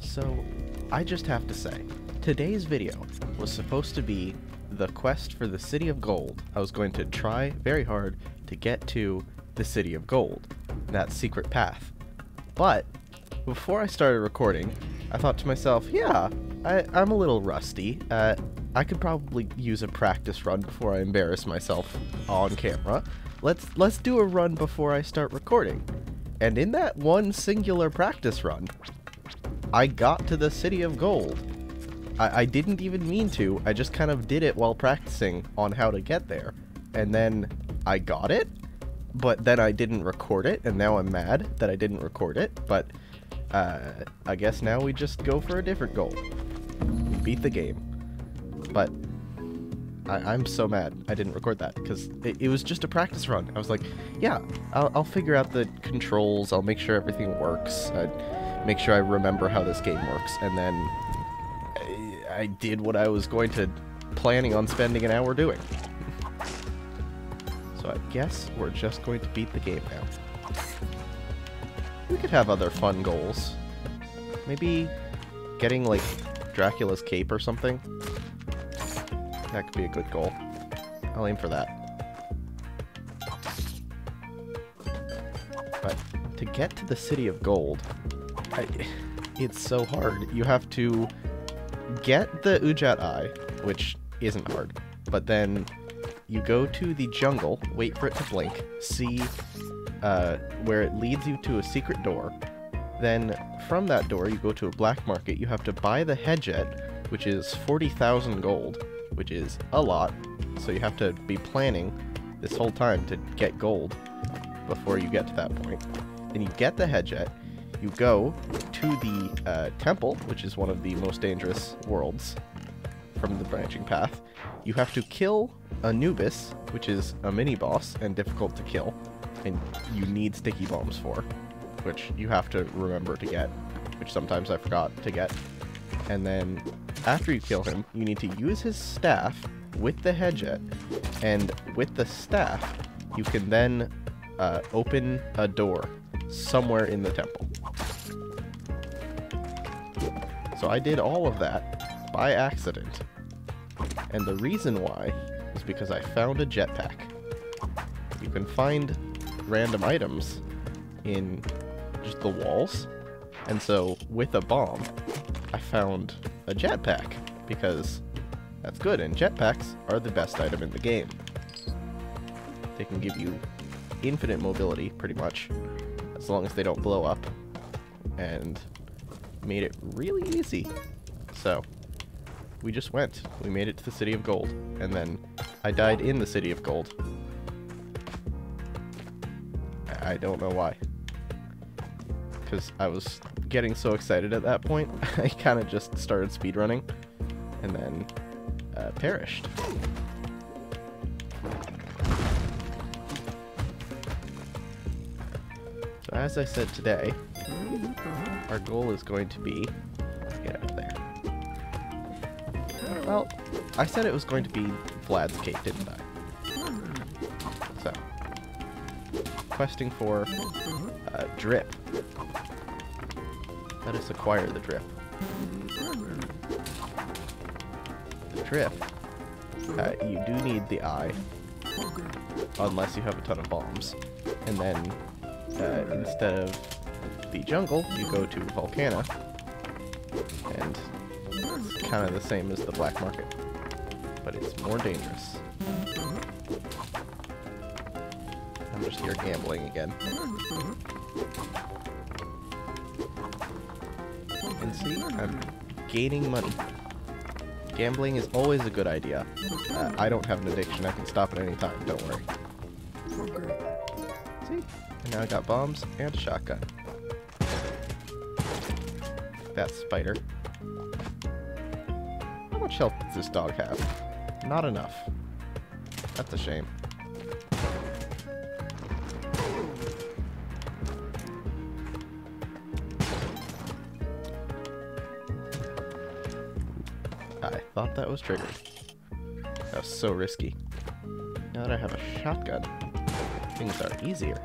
So, I just have to say, today's video was supposed to be the quest for the City of Gold. I was going to try very hard to get to the City of Gold, that secret path. But, before I started recording, I thought to myself, yeah, I'm a little rusty. I could probably use a practice run before I embarrass myself on camera. Let's do a run before I start recording. And in that one singular practice run, I got to the City of Gold. I didn't even mean to, I just kind of did it while practicing on how to get there. And then I got it, but then I didn't record it, and now I'm mad that I didn't record it, but I guess now we just go for a different goal. Beat the game. But I'm so mad I didn't record that, because it was just a practice run. I was like, yeah, I'll figure out the controls, I'll make sure everything works, make sure I remember how this game works, and then I did what I was planning on spending an hour doing. So I guess we're just going to beat the game now. We could have other fun goals. Maybe getting, like, Dracula's cape or something. That could be a good goal. I'll aim for that. But to get to the City of Gold, it's so hard. You have to get the Ujat Eye, which isn't hard, but then you go to the jungle, wait for it to blink, see where it leads you to a secret door. Then from that door you go to a black market. You have to buy the Hedjet, which is 40,000 gold, which is a lot, so you have to be planning this whole time to get gold before you get to that point. Then you get the Hedjet, you go to the temple, which is one of the most dangerous worlds from the branching path. You have to kill Anubis, which is a mini-boss and difficult to kill, and you need sticky bombs for, which you have to remember to get, which sometimes I forgot to get. And then after you kill him, you need to use his staff with the Hedjet, and with the staff, you can then open a door somewhere in the temple. So I did all of that by accident, and the reason why is because I found a jetpack. You can find random items in just the walls, and so with a bomb, I found a jetpack, because that's good, and jetpacks are the best item in the game. They can give you infinite mobility, pretty much, as long as they don't blow up, and made it really easy. So, we just went. We made it to the City of Gold, and then I died in the City of Gold. I don't know why. Because I was getting so excited at that point, I kind of just started speedrunning, and then perished. So as I said today, our goal is going to be... Get out of there. Well, I said it was going to be Vlad's cape, didn't I? So, questing for drip. Let us acquire the drip. The drip, you do need the eye, unless you have a ton of bombs. And then, instead of the jungle, you go to Volcana, and it's kind of the same as the black market, but it's more dangerous. I'm just here gambling again. And see, I'm gaining money. Gambling is always a good idea. I don't have an addiction, I can stop at any time, don't worry. See? And now I got bombs and a shotgun. That spider. How much health does this dog have? Not enough. That's a shame. I thought that was triggered. That was so risky. Now that I have a shotgun, things are easier.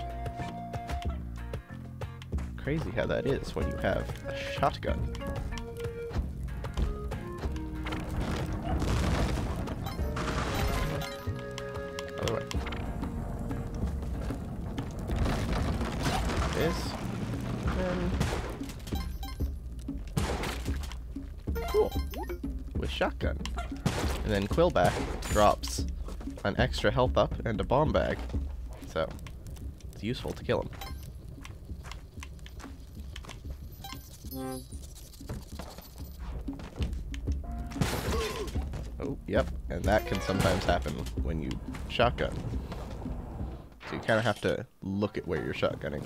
Crazy how that is when you have a shotgun. Cool. With shotgun. And then Quillback drops an extra health up and a bomb bag. So, it's useful to kill him. Oh, yep. And that can sometimes happen when you shotgun. So you kind of have to look at where you're shotgunning.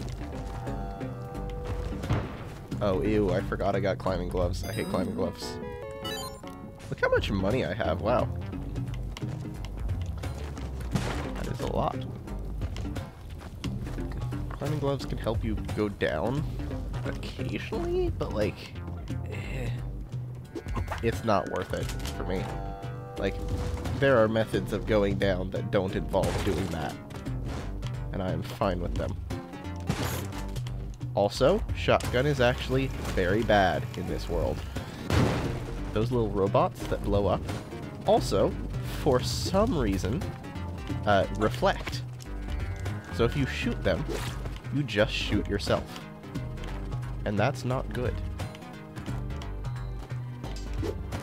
Oh, ew, I forgot I got climbing gloves. I hate climbing gloves. Look how much money I have. Wow. That is a lot. Climbing gloves can help you go down occasionally, but like, it's not worth it for me. Like, there are methods of going down that don't involve doing that, and I am fine with them. Also, shotgun is actually very bad in this world. Those little robots that blow up also, for some reason, reflect. So if you shoot them, you just shoot yourself. And that's not good.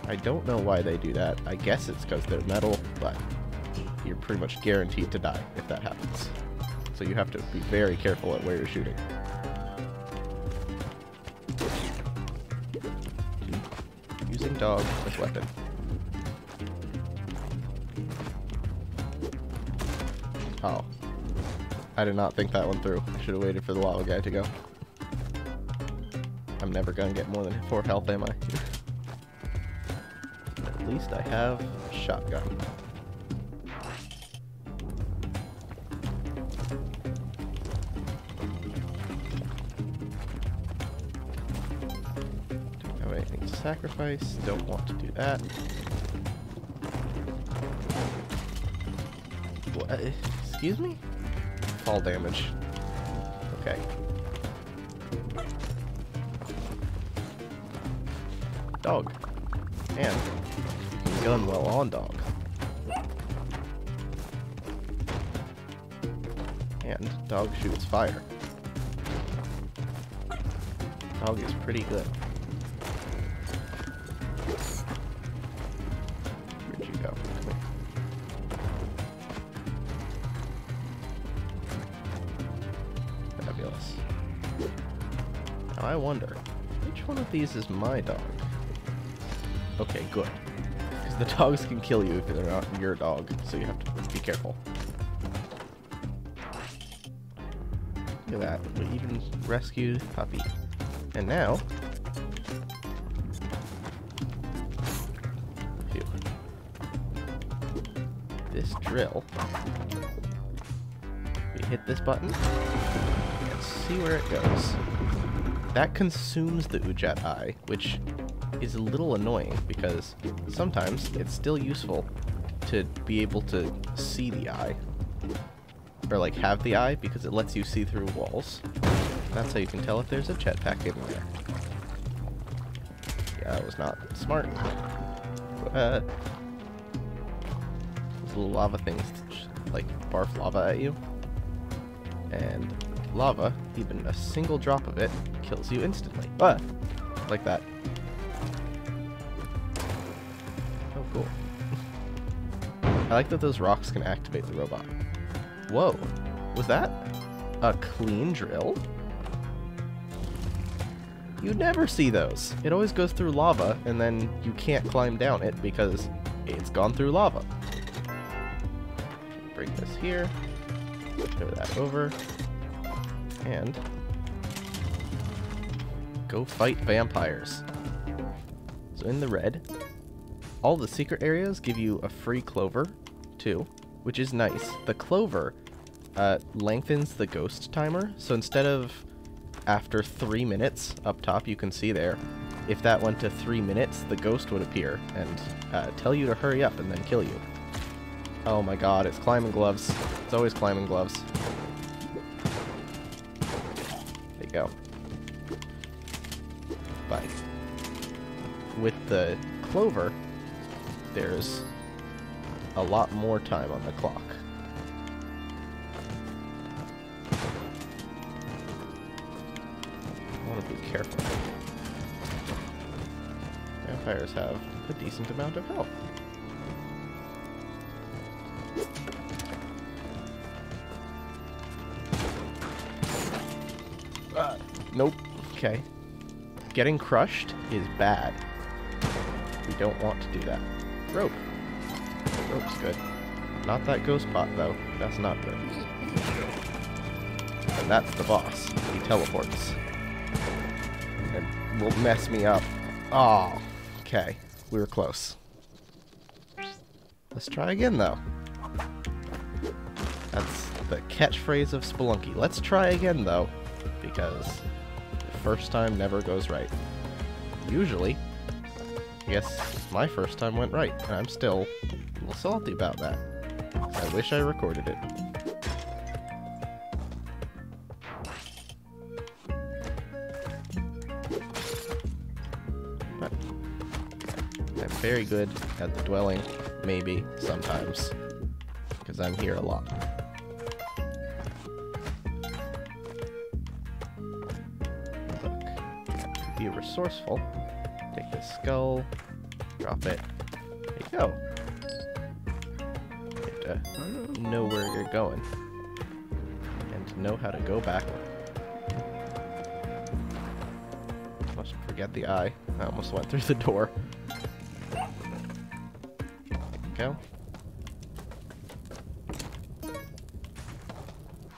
I don't know why they do that. I guess it's because they're metal, but you're pretty much guaranteed to die if that happens. So you have to be very careful at where you're shooting. Using dog as weapon. Oh. I did not think that one through. I should have waited for the lava guy to go. I'm never gonna get more than 4 health, am I? At least I have shotgun. Don't have anything to sacrifice. Don't want to do that. What? Excuse me? Fall damage. Okay. Dog. And gun well on dog. And dog shoots fire. Dog is pretty good. Where'd you go? Come here. Fabulous. Now I wonder, which one of these is my dog? Okay, good. Because the dogs can kill you if they're not your dog, so you have to be careful. Look at that. We even rescued Puppy. And now... Phew. This drill... We hit this button. Let's see where it goes. That consumes the Ujat eye, which is a little annoying because sometimes it's still useful to be able to see the eye. Or like have the eye because it lets you see through walls. That's how you can tell if there's a jetpack in there. Yeah, that was not smart. Those little lava things like barf lava at you. And lava, even a single drop of it, kills you instantly. Like that. Oh, cool. I like that those rocks can activate the robot. Whoa. Was that a clean drill? You never see those. It always goes through lava, and then you can't climb down it because it's gone through lava. Bring this here. Throw that over. And go fight vampires. So in the red, all the secret areas give you a free clover, too, which is nice. The clover lengthens the ghost timer, so instead of after 3 minutes up top, you can see there, if that went to 3 minutes, the ghost would appear and tell you to hurry up and then kill you. Oh my god, it's climbing gloves. It's always climbing gloves. There you go. But with the clover, there's a lot more time on the clock. I want to be careful. vampires have a decent amount of health. Nope. Okay. Getting crushed is bad. We don't want to do that. Rope. Rope's good. Not that ghost pot, though. That's not good. And that's the boss. He teleports. And will mess me up. Oh, okay. We were close. Let's try again, though. That's the catchphrase of Spelunky. Let's try again, though, because the first time never goes right. Usually, I guess my first time went right, and I'm still a little salty about that. I wish I recorded it. But I'm very good at the dwelling, maybe, sometimes, because I'm here a lot. Look, be resourceful. Take the skull, drop it. There you go. You have to know where you're going and know how to go backward. Must forget the eye. I almost went through the door. There you go.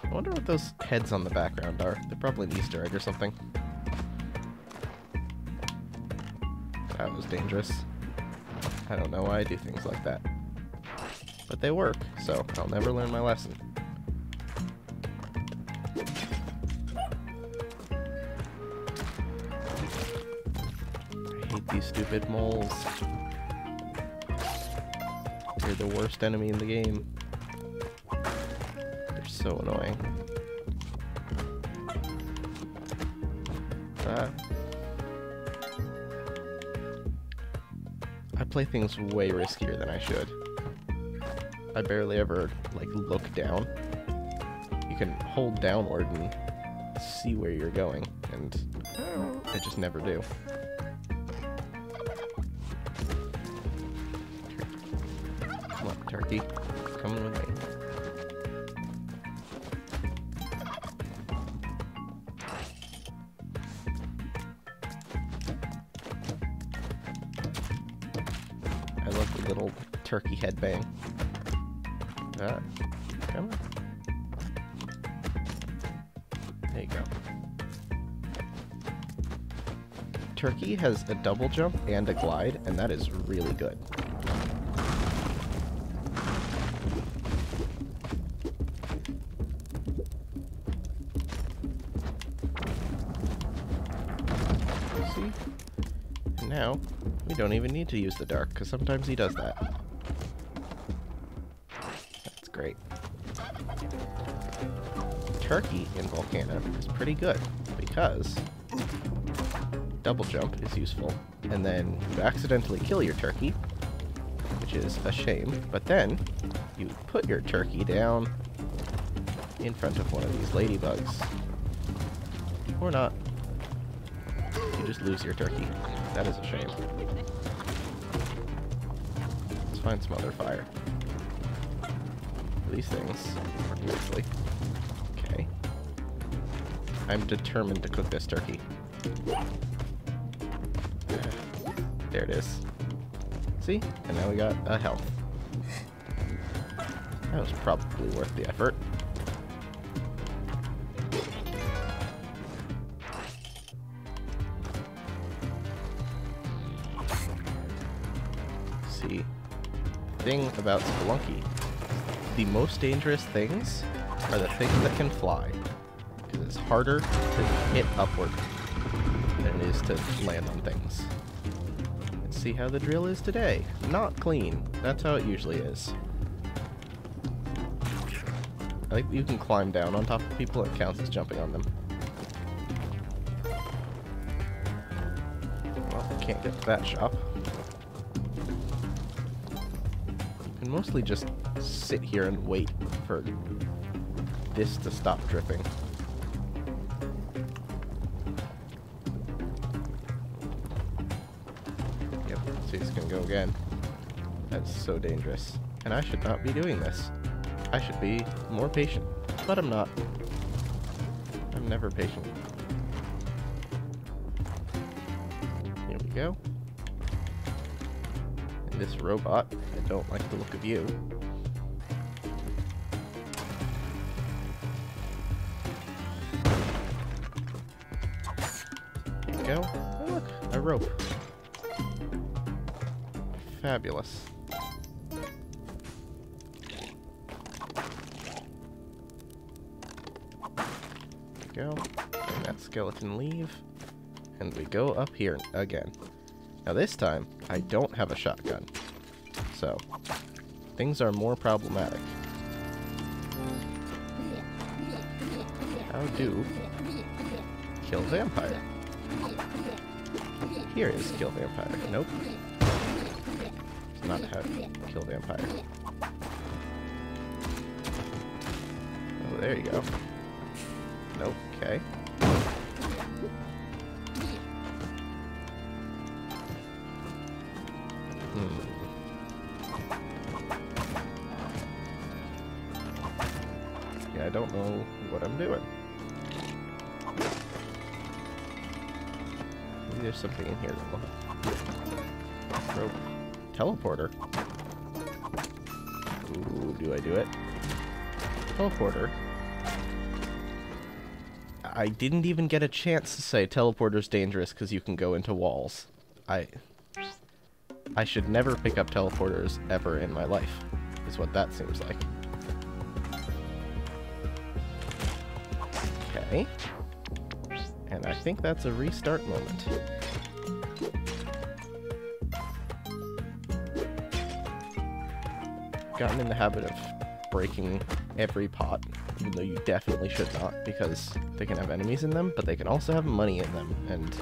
I wonder what those heads on the background are. They're probably an Easter egg or something. That was dangerous. I don't know why I do things like that. But they work, so I'll never learn my lesson. I hate these stupid moles. They're the worst enemy in the game. They're so annoying. I play things way riskier than I should. I barely ever, like, look down. You can hold downward and see where you're going, and I just never do. Come on, turkey. Coming with me. I love the little turkey headbang. Come on. There you go. Turkey has a double jump and a glide, and that is really good. See? And now, we don't even need to use the dark, because sometimes he does that. Great. Turkey in Volcano is pretty good because double jump is useful, and then you accidentally kill your turkey, which is a shame, but then you put your turkey down in front of one of these ladybugs. Or not. You just lose your turkey. That is a shame. Let's find some other fire. These things work nicely. Okay. I'm determined to cook this turkey. There it is. See? And now we got a health. That was probably worth the effort. See? Thing about Spelunky. The most dangerous things are the things that can fly, because it's harder to hit upward than it is to land on things. Let's see how the drill is today. Not clean. That's how it usually is. I like that you can climb down on top of people. It counts as jumping on them. Well, I can't get to that shop. You can mostly just sit here and wait for this to stop dripping. Yep. he's gonna go again. That's so dangerous. And I should not be doing this. I should be more patient. But I'm not. I'm never patient. Here we go. And this robot, I don't like the look of you. There we go. Oh, look, a rope. Fabulous. Go. And that skeleton leave. And we go up here again. Now this time, I don't have a shotgun. So, things are more problematic. How do kill vampire? Here is kill vampire. Nope. It's not how to kill vampire. Oh, there you go. Nope. Okay. Yeah, I don't know what I'm doing. Maybe there's something in here that will... Rope. Teleporter. Ooh, do I do it? Teleporter. I didn't even get a chance to say teleporter's dangerous because you can go into walls. I should never pick up teleporters ever in my life, is what that seems like. Okay. And I think that's a restart moment. Gotten in the habit of breaking every pot, even though you definitely should not, because they can have enemies in them, but they can also have money in them, and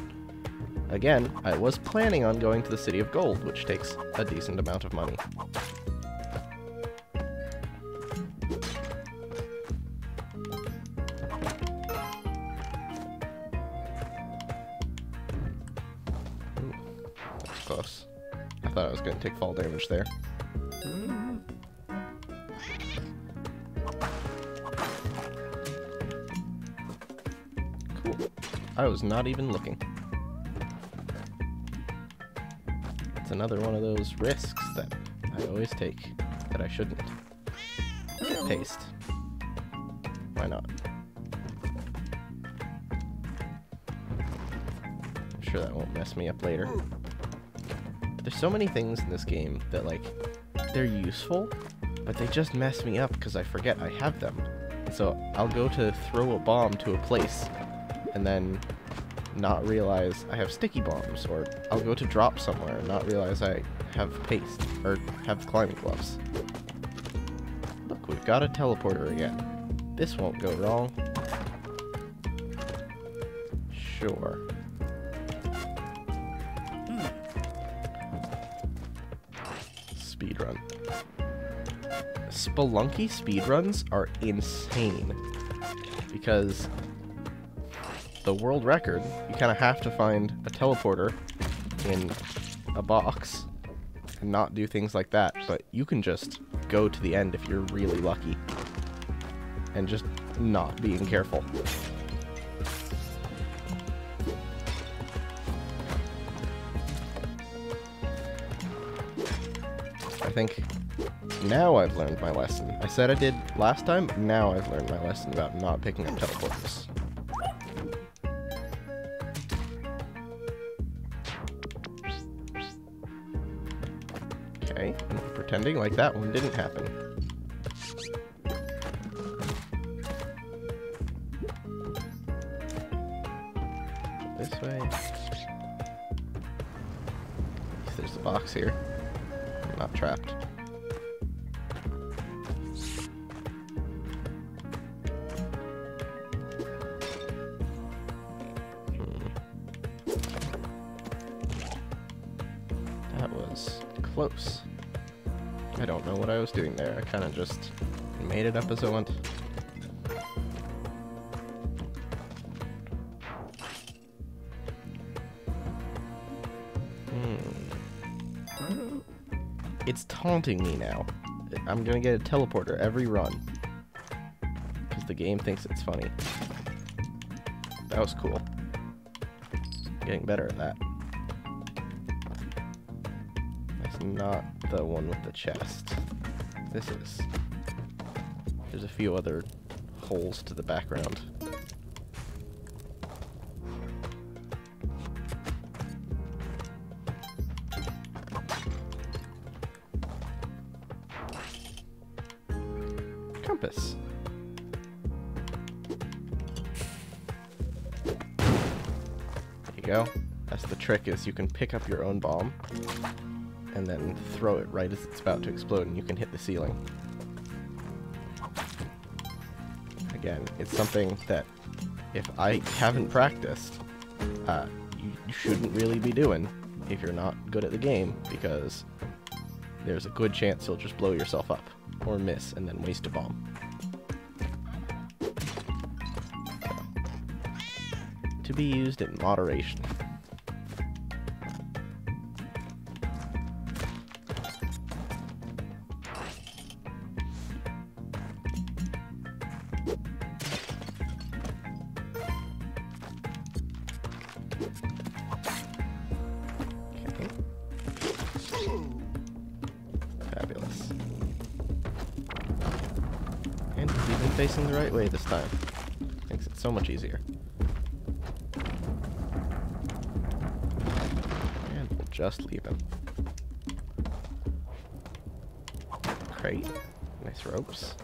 again, I was planning on going to the City of Gold, which takes a decent amount of money. Ooh, that's close. I thought I was going to take fall damage there. Cool. I was not even looking. It's another one of those risks that I always take that I shouldn't. Taste. Why not? I'm sure that won't mess me up later. But there's so many things in this game that, like, they're useful, but they just mess me up because I forget I have them. So I'll go to throw a bomb to a place and then not realize I have sticky bombs, or I'll go to drop somewhere and not realize I have paste, or have climbing gloves. Look, we've got a teleporter again. This won't go wrong. Sure. Speedrun. Spelunky speedruns are insane, because the world record, you kind of have to find a teleporter in a box and not do things like that, but you can just go to the end if you're really lucky and just not being careful. I think now I've learned my lesson. I said I did last time, but now I've learned my lesson about not picking up teleporters. Okay, I'm pretending like that one didn't happen. This way. There's a box here. I'm not trapped. That was close. I don't know what I was doing there. I kind of just made it up as I went. It's taunting me now. I'm gonna get a teleporter every run. Because the game thinks it's funny. That was cool. Getting better at that. That's not the one with the chest. This is. There's a few other holes to the background. Compass. There you go. That's the trick, is you can pick up your own bomb and then throw it right as it's about to explode, and you can hit the ceiling. Again, it's something that if I haven't practiced, you shouldn't really be doing if you're not good at the game, because there's a good chance you'll just blow yourself up or miss and then waste a bomb. So, to be used in moderation. Fabulous. And he's even facing the right way this time. Makes it so much easier. And we'll just leave him. Crate. Nice ropes.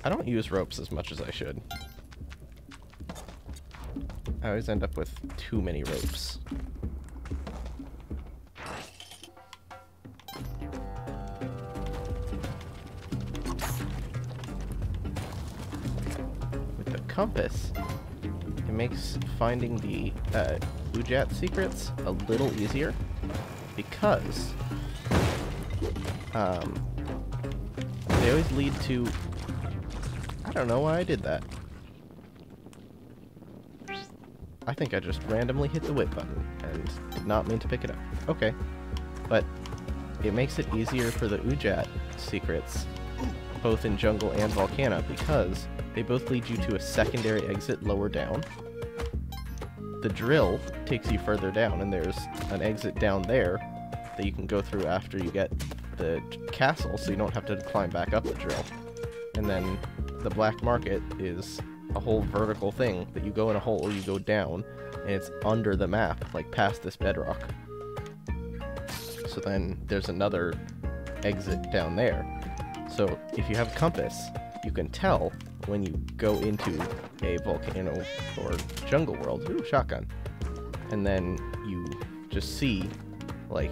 I don't use ropes as much as I should. I always end up with too many ropes. Compass, it makes finding the Ujat secrets a little easier, because they always lead to, I don't know why I did that. I think I just randomly hit the whip button and did not mean to pick it up. Okay, but it makes it easier for the Ujat secrets both in Jungle and Volcana, because they both lead you to a secondary exit lower down. The drill takes you further down, and there's an exit down there that you can go through after you get the castle, so you don't have to climb back up the drill. And then the black market is a whole vertical thing that you go in a hole, you go down, and it's under the map, like past this bedrock. So then there's another exit down there. So if you have a compass, you can tell when you go into a volcano or jungle world. Ooh, shotgun. And then you just see, like,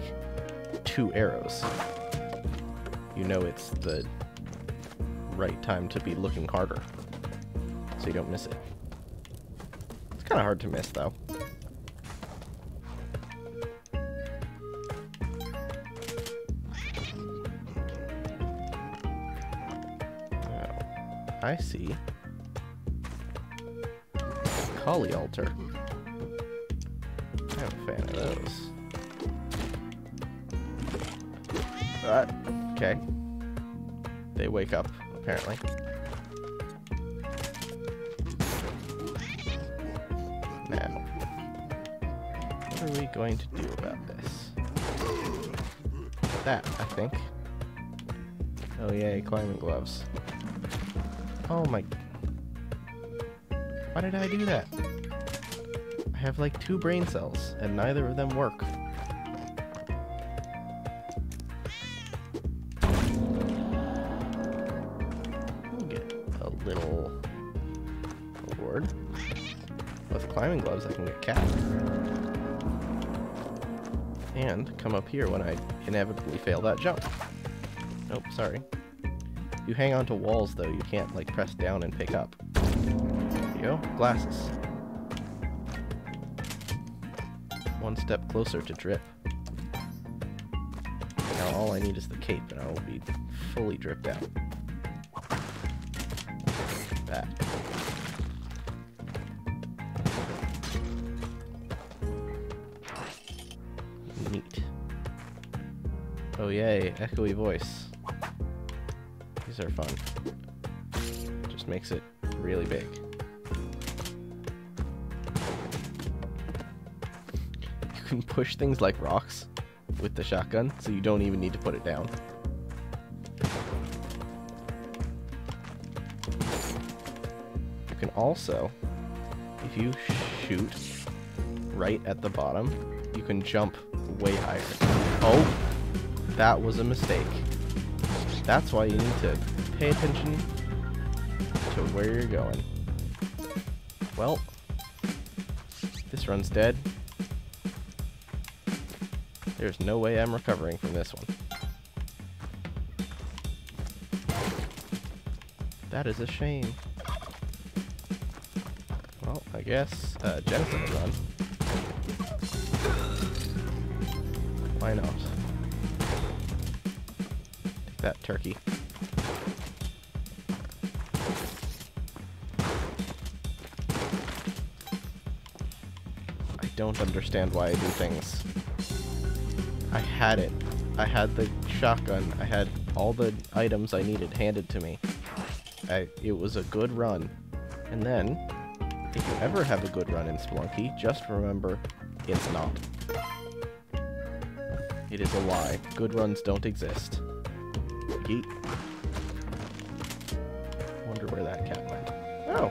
2 arrows. You know it's the right time to be looking harder, so you don't miss it. It's kind of hard to miss, though. I see. Kali altar. I'm a fan of those. Okay. They wake up, apparently. Now, what are we going to do about this? That, I think. Oh yay, climbing gloves. Oh my... Why did I do that? I have like 2 brain cells, and neither of them work. I'll get a little reward. With climbing gloves, I can get cat. And come up here when I inevitably fail that jump. Nope, sorry. You hang on to walls, though, you can't, like, press down and pick up. There you go. Glasses. One step closer to drip. Now all I need is the cape, and I will be fully dripped out. That. Neat. Oh yay, echoey voice. These are fun. Just makes it really big. You can push things like rocks with the shotgun, so you don't even need to put it down. You can also, if you shoot right at the bottom, you can jump way higher. Oh, that was a mistake. That's why you need to pay attention to where you're going. Well, this run's dead. There's no way I'm recovering from this one. That is a shame. Well, I guess Jennifer will run. Why not? Take that, turkey. I don't understand why I do things. I had it. I had the shotgun. I had all the items I needed handed to me. It was a good run. And then, if you ever have a good run in Spelunky, just remember, it's not. It is a lie. Good runs don't exist. Yeet. Wonder where that cat went. Oh!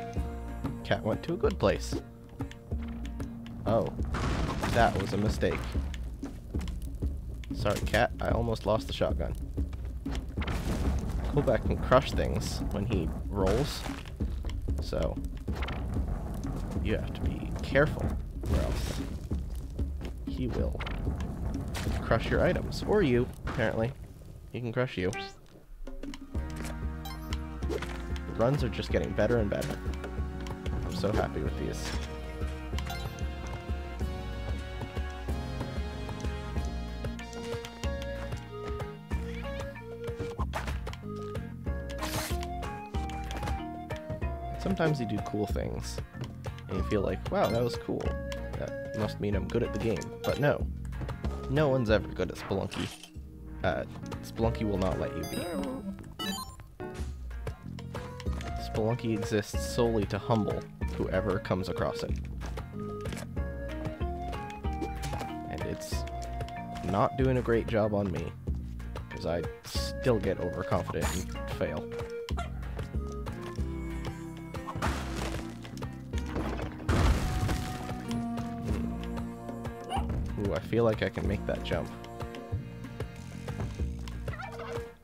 Cat went to a good place. Oh. That was a mistake. Sorry, cat. I almost lost the shotgun. Pullback can crush things when he rolls. So, you have to be careful, or else he will crush your items. Or you, apparently. He can crush you. The runs are just getting better and better. I'm so happy with these. Sometimes you do cool things, and you feel like, wow, that was cool. That must mean I'm good at the game. But no. No one's ever good at Spelunky. Spelunky will not let you be. Spelunky exists solely to humble whoever comes across it. And it's not doing a great job on me, because I still get overconfident and fail. Ooh, I feel like I can make that jump.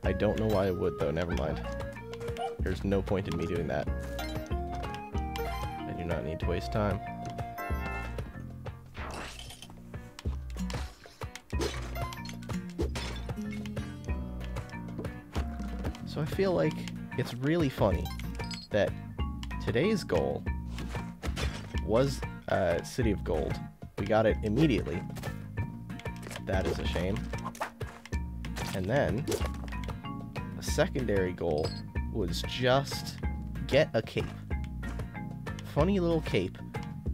I don't know why I would, though. Never mind. There's no point in me doing that. I do not need to waste time. So I feel like it's really funny that today's goal was City of Gold. We got it immediately. That is a shame. And then a secondary goal was just get a cape. Funny little cape.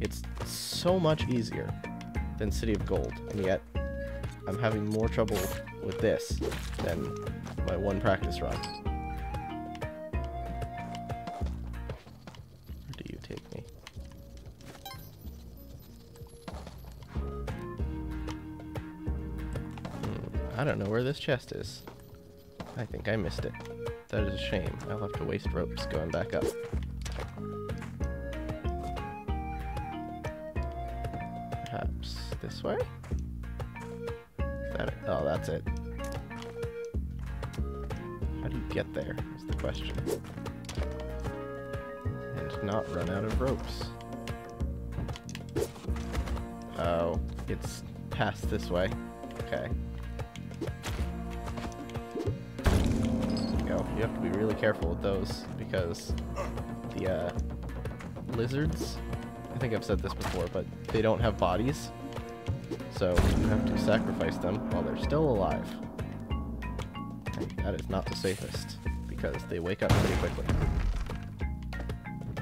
It's so much easier than City of Gold, and yet I'm having more trouble with this than my one practice run. Where do you take me? I don't know where this chest is. I think I missed it. That is a shame. I'll have to waste ropes going back up. Perhaps this way? Is that it? Oh, that's it. How do you get there is the question. And not run out of ropes. Oh, it's past this way. Okay. You have to be really careful with those, because the lizards, I think I've said this before, but they don't have bodies, so you have to sacrifice them while they're still alive. And that is not the safest, because they wake up pretty quickly.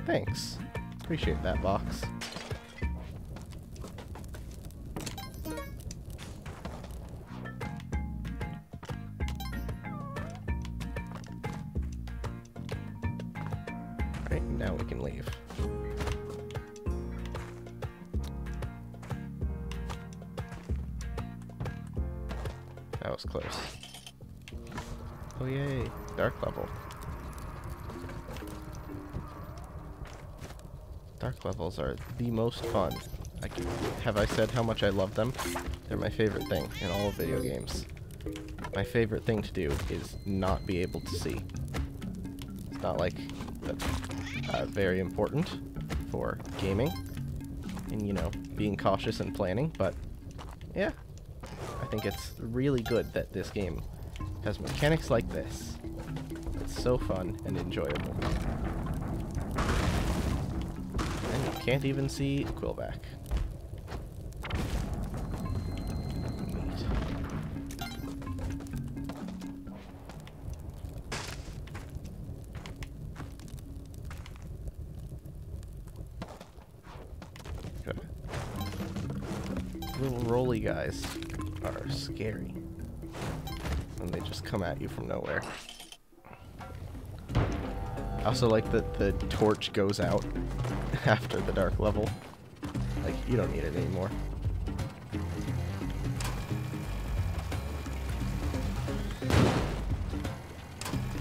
Thanks. Appreciate that, box. Alright, now we can leave. That was close. Oh yay, dark level. Dark levels are the most fun. Have I said how much I love them? They're my favorite thing in all of video games. My favorite thing to do is not be able to see. It's not like that's very important for gaming and, you know, being cautious and planning, but yeah, I think it's really good that this game has mechanics like this. It's so fun and enjoyable. And you can't even see Quillback. Little rolly guys are scary. And they just come at you from nowhere. I also like that the torch goes out after the dark level. Like, you don't need it anymore.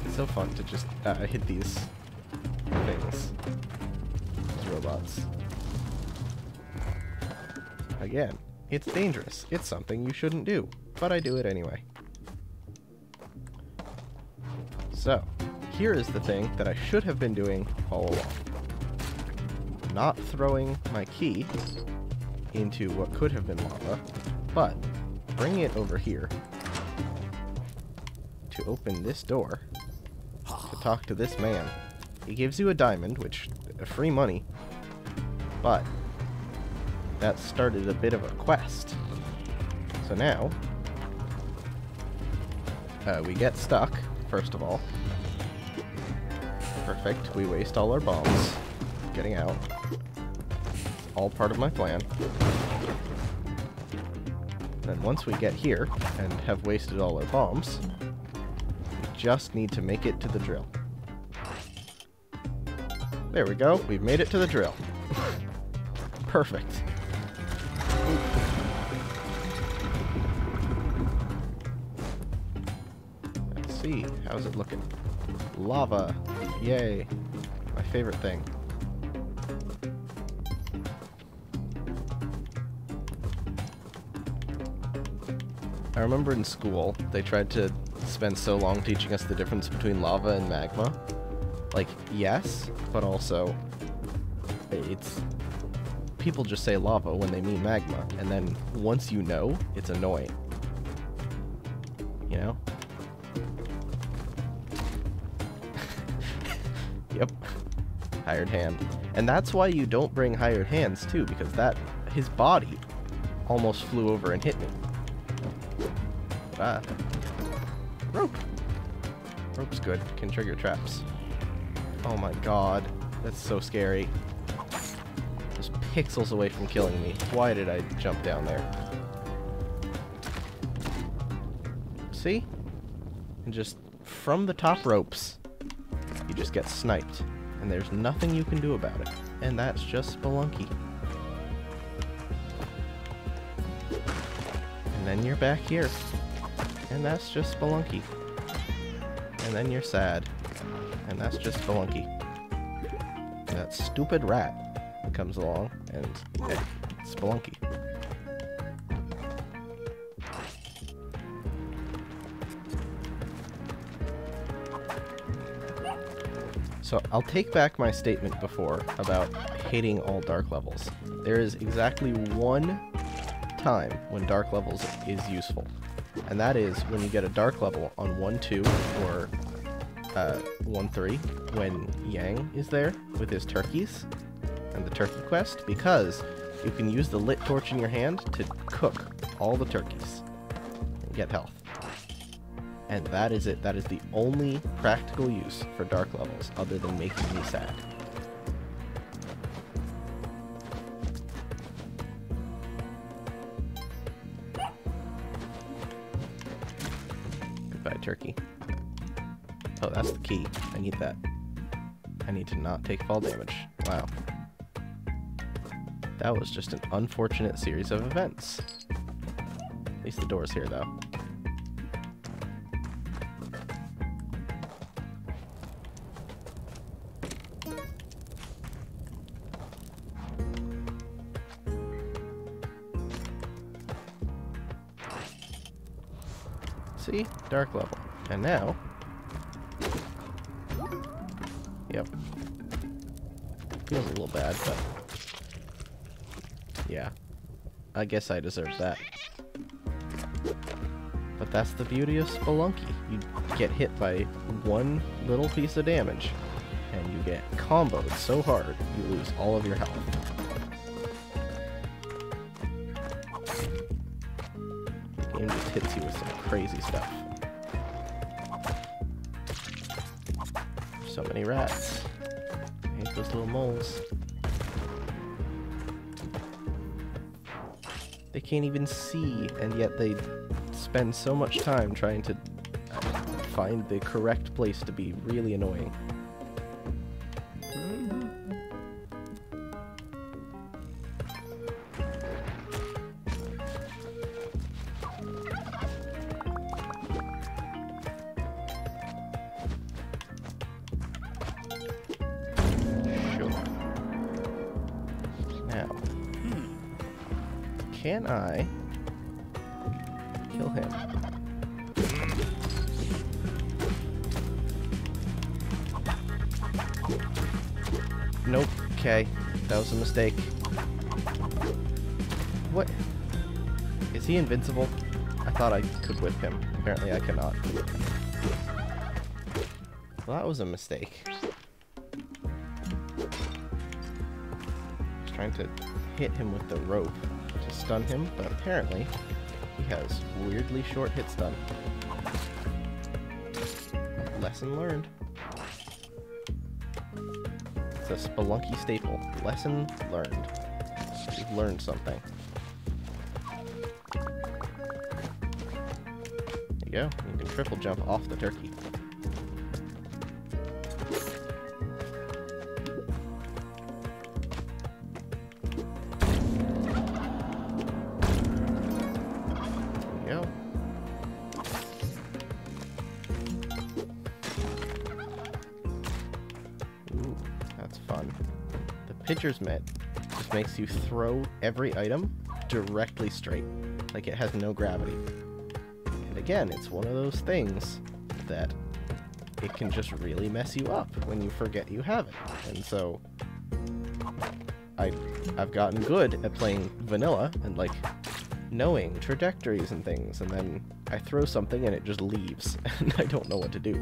It's so fun to just hit these things. These robots. Again. It's dangerous. It's something you shouldn't do, but I do it anyway. So, here is the thing that I should have been doing all along. Not throwing my key into what could have been lava, but bringing it over here to open this door to talk to this man. He gives you a diamond, which free money, but that started a bit of a quest. So now, we get stuck, first of all. Perfect, we waste all our bombs getting out. All part of my plan. Then once we get here, and have wasted all our bombs, we just need to make it to the drill. There we go, we've made it to the drill. Perfect. Let's see, how's it looking? Lava, yay, my favorite thing. I remember in school, they tried to spend so long teaching us the difference between lava and magma. Like, yes, but also, it's... people just say lava when they mean magma, and then once you know, it's annoying. You know? Yep. Hired hand. And that's why you don't bring hired hands, too, because his body almost flew over and hit me. Ah. Rope! Rope's good. Can trigger traps. Oh my god. That's so scary. Just pixels away from killing me. Why did I jump down there? See? And just from the top ropes, you just get sniped. And there's nothing you can do about it. And that's just Spelunky. And then you're back here. And that's just Spelunky. And then you're sad. And that's just Spelunky. And that stupid rat comes along and it's Spelunky. So I'll take back my statement before about hating all dark levels. There is exactly one time when dark levels is useful. And that is when you get a dark level on 1-2 or 1-3 when Yang is there with his turkeys and the turkey quest, because you can use the lit torch in your hand to cook all the turkeys and get health. And that is it. That is the only practical use for dark levels other than making me sad. Goodbye, turkey. Oh, that's the key. I need that. I need to not take fall damage. Wow. That was just an unfortunate series of events. At least the door's here, though. See? Dark level. And now... Yep. Feels a little bad, but... Yeah. I guess I deserve that. But that's the beauty of Spelunky. You get hit by one little piece of damage, and you get comboed so hard, you lose all of your health. The game just hits you with some crazy stuff. So many rats. I hate those little moles. They can't even see, and yet they spend so much time trying to find the correct place to be really annoying. Can I kill him? Nope. Okay. That was a mistake. What? Is he invincible? I thought I could whip him. Apparently I cannot. Well, that was a mistake. Just trying to hit him with the rope to stun him, but apparently he has weirdly short hit stun. Lesson learned. It's a Spelunky staple. Lesson learned. You've learned something. There you go. You can triple jump off the turkey. Pitcher's mitt just makes you throw every item directly straight, like it has no gravity. And again, it's one of those things that it can just really mess you up when you forget you have it. And so I've gotten good at playing vanilla and like knowing trajectories and things, and then I throw something and it just leaves and I don't know what to do.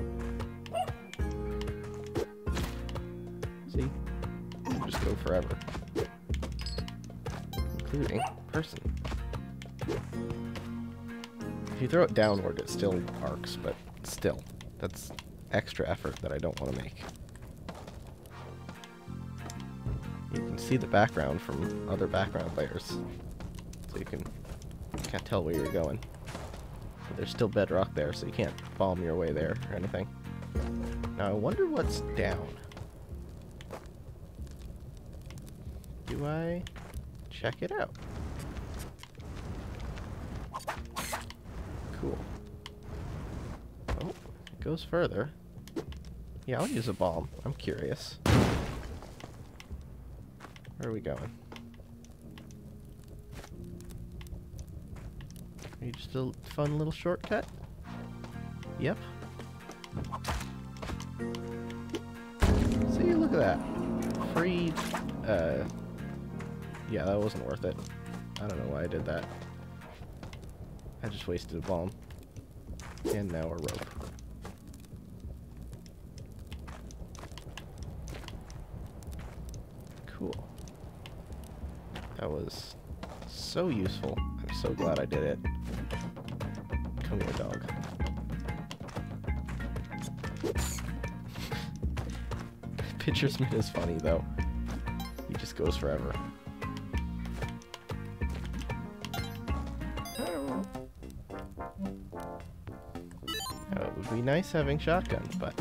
See? Just go forever. Including person. If you throw it downward, it still arcs, but still. That's extra effort that I don't want to make. You can see the background from other background layers. So you can't tell where you're going. But there's still bedrock there, so you can't bomb your way there or anything. Now I wonder what's down. Do I check it out? Cool. Oh, it goes further. Yeah, I'll use a bomb. I'm curious. Where are we going? Are you just a fun little shortcut? Yep. See, look at that. Free, yeah, that wasn't worth it. I don't know why I did that. I just wasted a bomb. And now a rope. Cool. That was so useful. I'm so glad I did it. Come here, dog. Pitcher's mitt is funny, though. He just goes forever. It would be nice having shotgun, but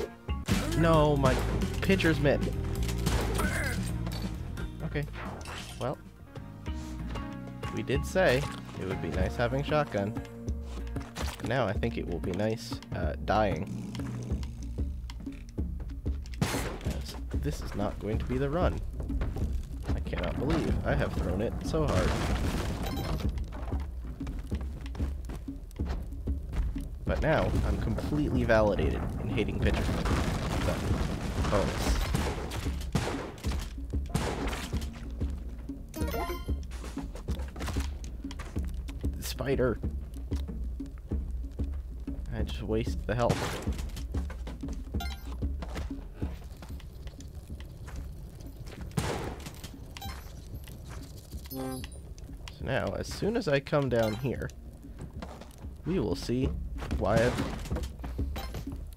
No, my pitcher's mitt. Okay. Well, we did say it would be nice having shotgun. And now I think it will be nice dying. As this is not going to be the run. I cannot believe I have thrown it so hard. But now, I'm completely validated in hating pitchers. So, bonus. Spider. I just waste the health. So now, as soon as I come down here, we will see why I've...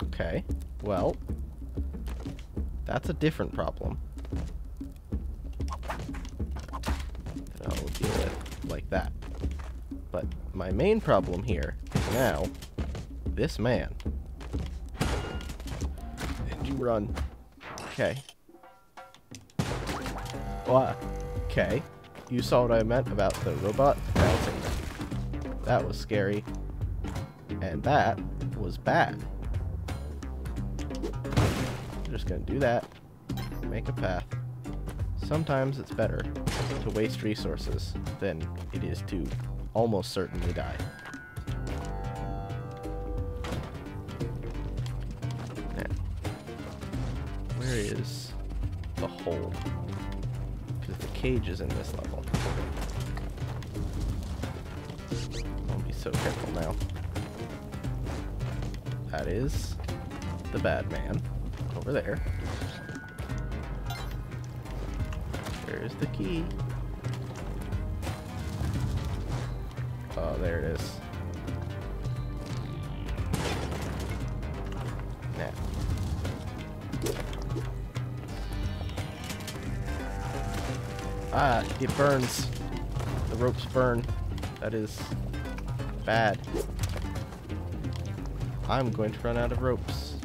Okay, well, that's a different problem that I'll deal with like that. But my main problem here is now this man. And you run. Okay. What? Okay. You saw what I meant about the robot bouncing. That was scary. And that was bad. I'm just gonna do that. Make a path. Sometimes it's better to waste resources than it is to almost certainly die. Now, where is the hole? Because the cage is in this level. I'll be so careful now. That is the bad man over there. There's the key. Oh, there it is. Now. Ah, it burns. The ropes burn. That is bad. I'm going to run out of ropes.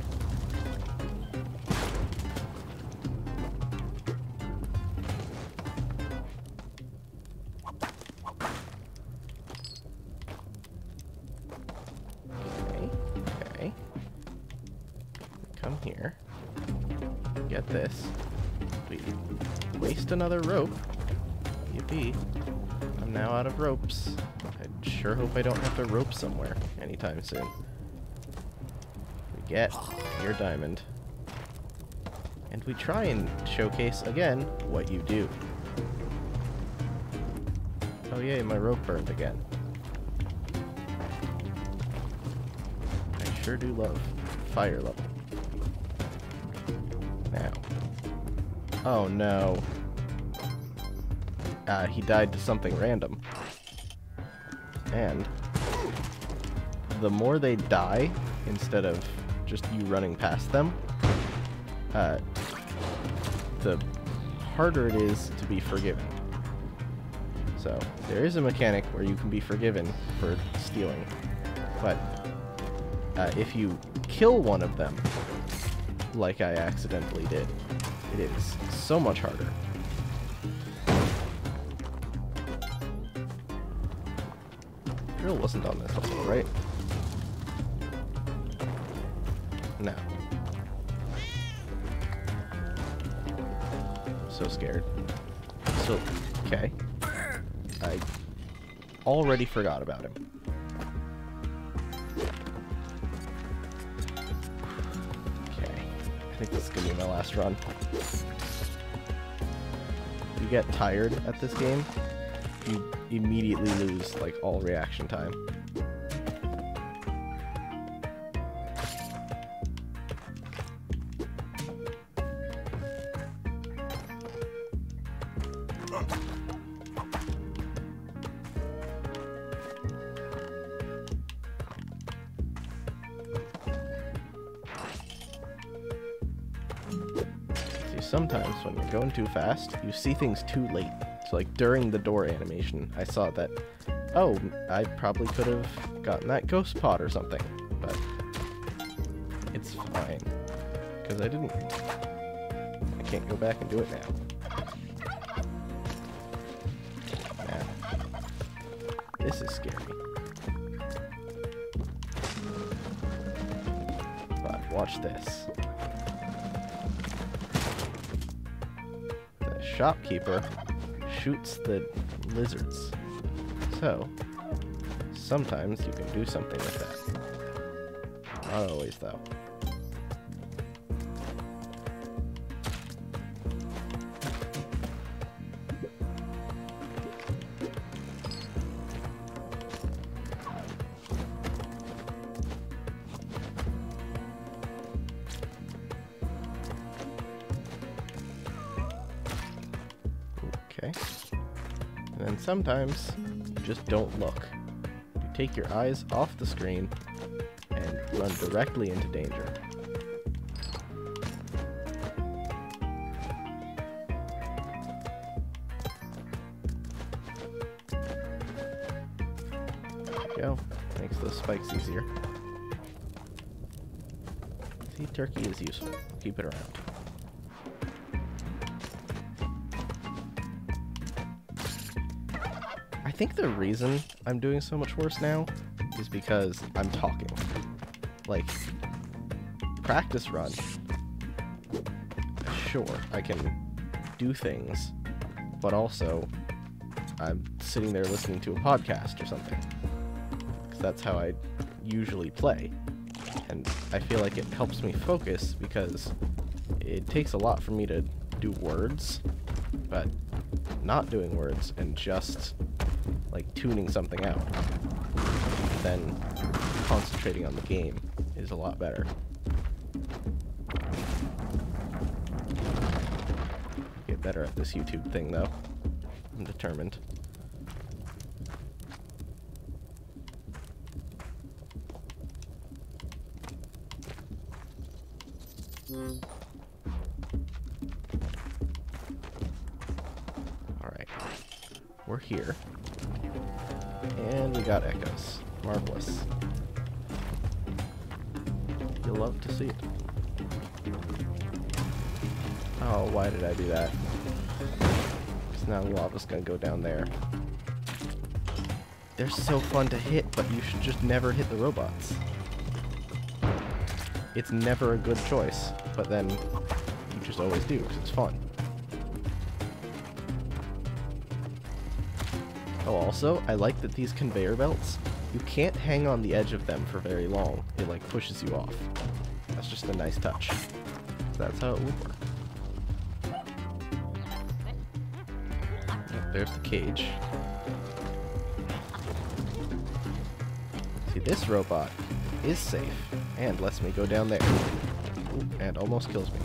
Okay. Come here. Get this. We waste another rope. Yippee. I'm now out of ropes. I sure hope I don't have to rope somewhere anytime soon. Get your diamond. And we try and showcase again what you do. Oh yay, my rope burned again. I sure do love fire level. Now. Oh no. He died to something random. And the more they die, instead of just you running past them, the harder it is to be forgiven. So, there is a mechanic where you can be forgiven for stealing, but if you kill one of them, like I accidentally did, it is so much harder. Drill wasn't on this level, right? No. So scared. So, okay. I already forgot about him. Okay. I think this is gonna be my last run. You get tired at this game, you immediately lose, like, all reaction time. Sometimes when you're going too fast, you see things too late. So like during the door animation, I saw that, oh, I probably could have gotten that ghost pot or something, but it's fine, because I can't go back and do it now. Nah. This is scary. But watch this. The shopkeeper shoots the lizards. So, sometimes you can do something with that. Not always, though. Okay. And then sometimes you just don't look. You take your eyes off the screen and run directly into danger. There we go. Makes those spikes easier. See, turkey is useful. Keep it around. I think the reason I'm doing so much worse now is because I'm talking. Like, practice run. Sure, I can do things, but also I'm sitting there listening to a podcast or something. Because that's how I usually play. And I feel like it helps me focus because it takes a lot for me to do words, but not doing words and just like tuning something out, then concentrating on the game is a lot better. Get better at this YouTube thing though. I'm determined. Alright. We're here. And we got echoes. Marvelous. You'll love to see it. Oh, why did I do that? Because now lava's gonna go down there. They're so fun to hit, but you should just never hit the robots. It's never a good choice, but then you just always do, because it's fun. Oh, also, I like that these conveyor belts, you can't hang on the edge of them for very long. It, like, pushes you off. That's just a nice touch. That's how it would work. Yep, there's the cage. See, this robot is safe and lets me go down there. Ooh, and almost kills me.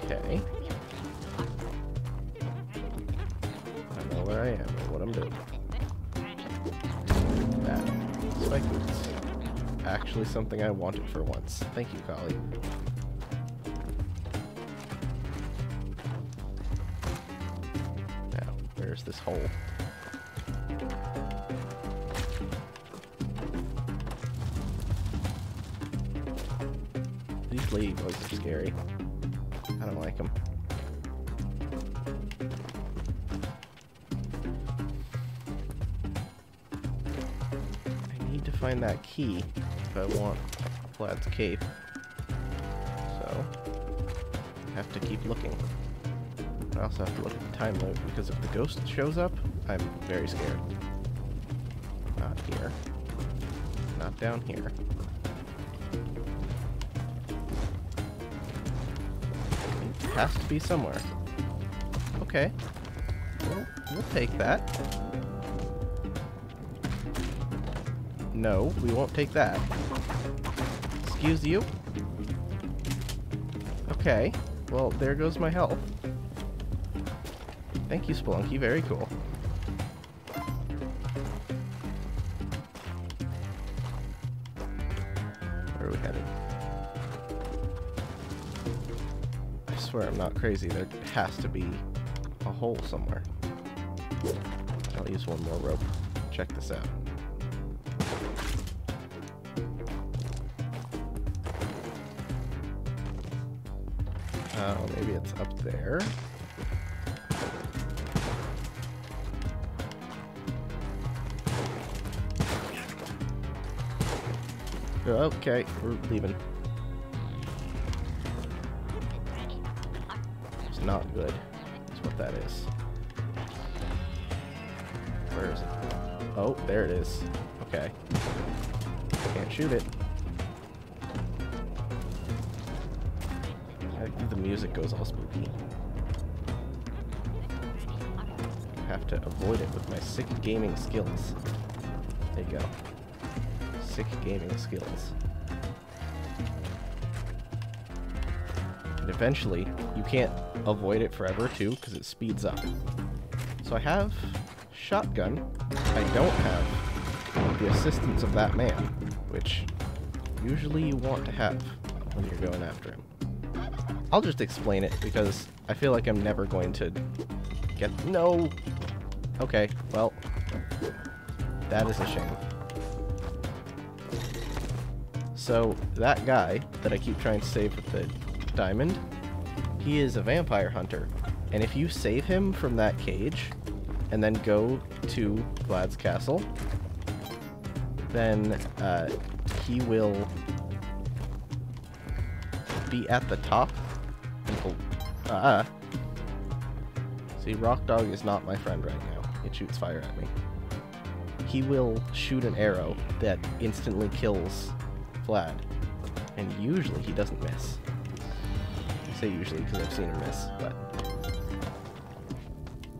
Okay. I know where I am and what I'm doing. That spike boots. Actually something I wanted for once. Thank you, Collie. Now, where's this hole? These ladybugs are scary. I don't like them. I need to find that key if I want Vlad's cape. So, I have to keep looking. I also have to look at the time loop because if the ghost shows up, I'm very scared. Not here. Not down here. It has to be somewhere. Okay. We'll take that. No, we won't take that. Excuse you? Okay. Well, there goes my health. Thank you, Spelunky. Very cool. Where are we headed? I swear I'm not crazy. There has to be a hole somewhere. I'll use one more rope. Check this out. Oh, maybe it's up there. Okay, we're leaving. It's not good, is what that is. Where is it? Oh, there it is. Okay. Can't shoot it. I think the music goes all spooky. I have to avoid it with my sick gaming skills. There you go. Sick gaming skills. And eventually, you can't avoid it forever too, because it speeds up. So I have shotgun. I don't have the assistance of that man, which usually you want to have when you're going after him. I'll just explain it, because I feel like I'm never going to get... No! Okay, well, that is a shame. So, that guy that I keep trying to save with the diamond, he is a vampire hunter. And if you save him from that cage, and then go to Vlad's castle, then he will be at the top. See, Rock Dog is not my friend right now. It shoots fire at me. He will shoot an arrow that instantly kills Vlad, and usually he doesn't miss. I say usually because I've seen him miss, but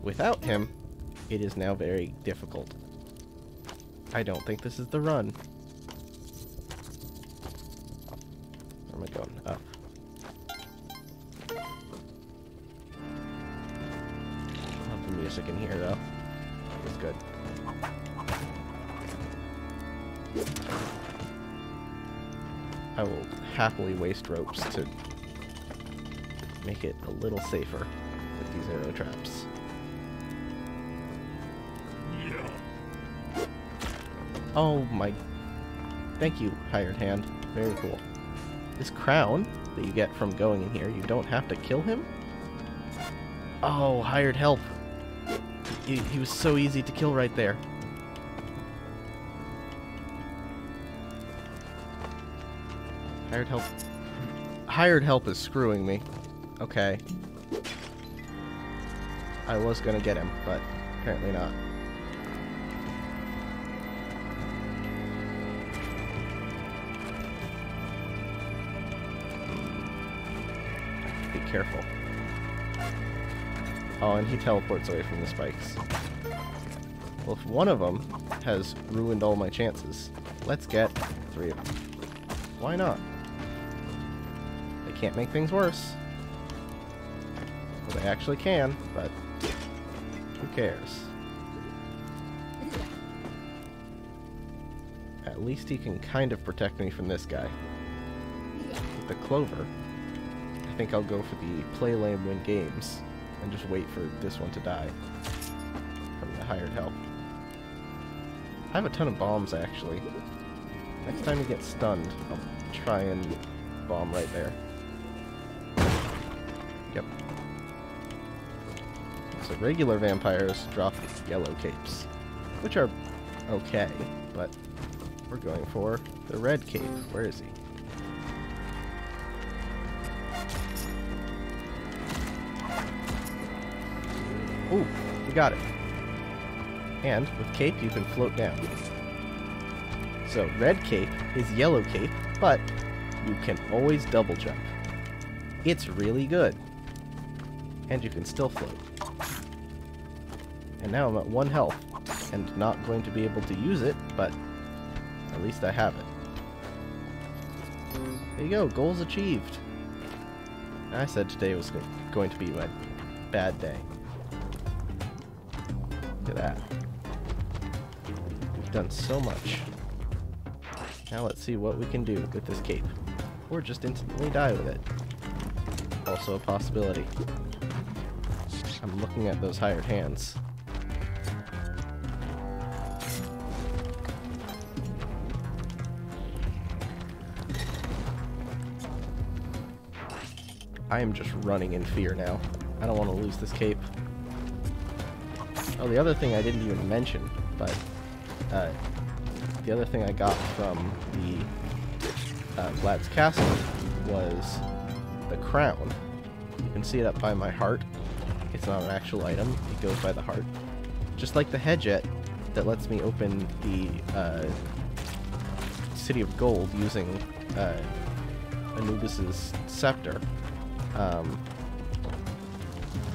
without him, it is now very difficult. I don't think this is the run. Where am I going? Up. I love the music in here, though. It's good. I will happily waste ropes to make it a little safer with these arrow traps. Oh my... Thank you, hired hand. Very cool. This crown that you get from going in here, you don't have to kill him? Oh, hired help. He was so easy to kill right there. Hired help. Hired help is screwing me. Okay. I was gonna get him, but apparently not. Be careful. Oh, and he teleports away from the spikes. Well, if one of them has ruined all my chances, let's get 3 of them. Why not? They can't make things worse. Well, they actually can, but who cares? At least he can kind of protect me from this guy. With the clover, I think I'll go for the play lame win games and just wait for this one to die from the hired help. I have a ton of bombs, actually. Next time he gets stunned, I'll try and bomb right there. Yep. So regular vampires drop yellow capes, which are okay, but we're going for the red cape. Where is he? Ooh, we got it. And with cape, you can float down. So red cape is yellow cape, but you can always double jump. It's really good. And you can still float. And now I'm at 1 health, and not going to be able to use it, but at least I have it. There you go, goals achieved. I said today was going to be my bad day. Look at that. We've done so much. Now let's see what we can do with this cape. Or just instantly die with it. also a possibility. I'm looking at those hired hands. I am just running in fear now. I don't want to lose this cape. Oh, the other thing I didn't even mention, but the other thing I got from the Vlad's Castle was the crown. You can see it up by my heart. It's not an actual item, it goes by the heart. Just like the Hedjet that lets me open the City of Gold using Anubis's scepter.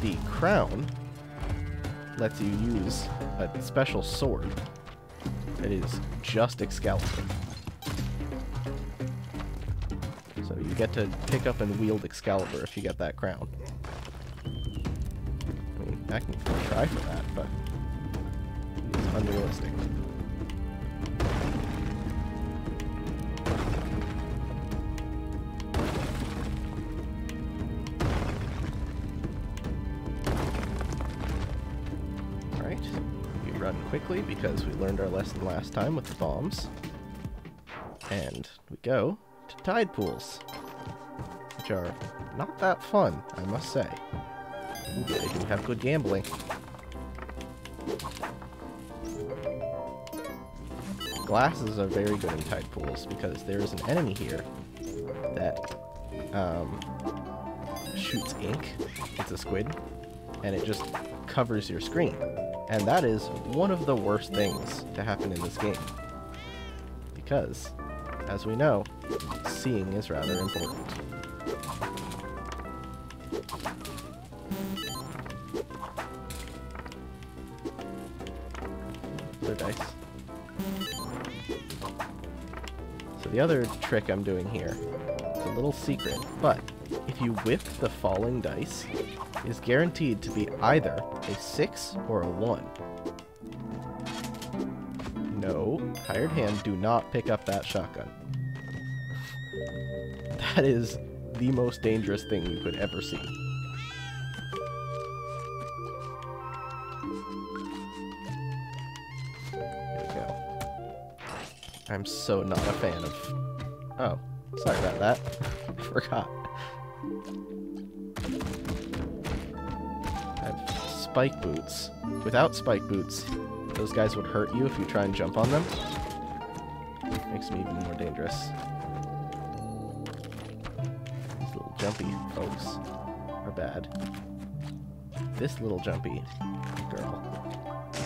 The crown lets you use a special sword that is just Excalibur. So you get to pick up and wield Excalibur if you get that crown. I mean, I can try for that, but it's unrealistic. Quickly because we learned our lesson last time with the bombs. And we go to tide pools, which are not that fun, I must say. Ooh, they do have good gambling. Glasses are very good in tide pools because there is an enemy here that shoots ink. It's a squid, and it just covers your screen. And that is one of the worst things to happen in this game. Because, as we know, seeing is rather important. Other dice. So the other trick I'm doing here is a little secret, but if you whip the falling dice, it is guaranteed to be either a 6 or a 1. No, hired hand, do not pick up that shotgun. That is the most dangerous thing you could ever see. There we go. I'm so not a fan of... Oh, sorry about that. I forgot. I have spike boots. Without spike boots, those guys would hurt you if you try and jump on them. Makes me even more dangerous. These little jumpy folks are bad. This little jumpy girl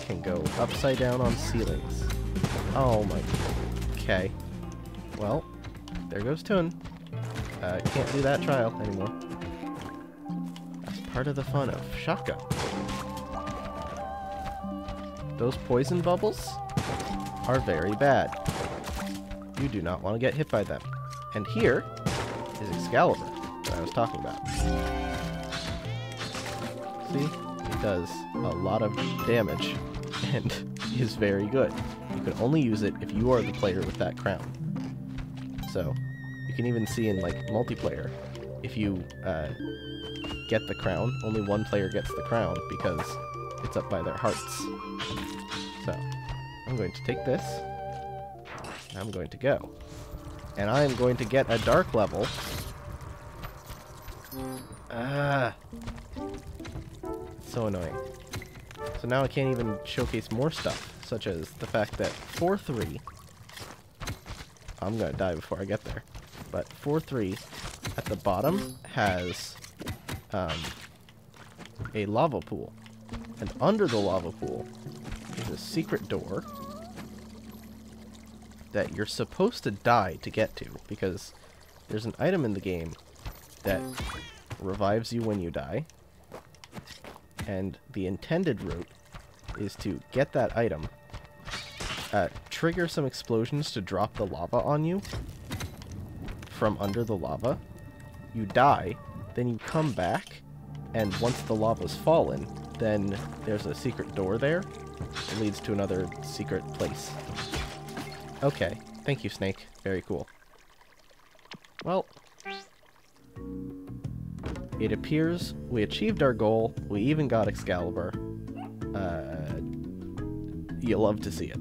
can go upside down on ceilings. Oh my... Okay. Well, there goes Toon. Can't do that trial anymore. That's part of the fun of shotgun. Those poison bubbles are very bad. You do not want to get hit by them. And here is Excalibur that I was talking about. See? It does a lot of damage and is very good. You can only use it if you are the player with that crown. So, you can even see in, like, multiplayer, if you get the crown, only one player gets the crown because it's up by their hearts. So, I'm going to take this, and I'm going to go. And I'm going to get a dark level. So annoying. So now I can't even showcase more stuff, such as the fact that 4-3... I'm gonna die before I get there. But 4-3 at the bottom has a lava pool. And under the lava pool is a secret door that you're supposed to die to get to, because there's an item in the game that revives you when you die. And the intended route is to get that item, trigger some explosions to drop the lava on you from under the lava. You die, then you come back, and once the lava's fallen, then there's a secret door there. It leads to another secret place. Okay, thank you, Snake. Very cool. Well, it appears we achieved our goal. We even got Excalibur. You love to see it.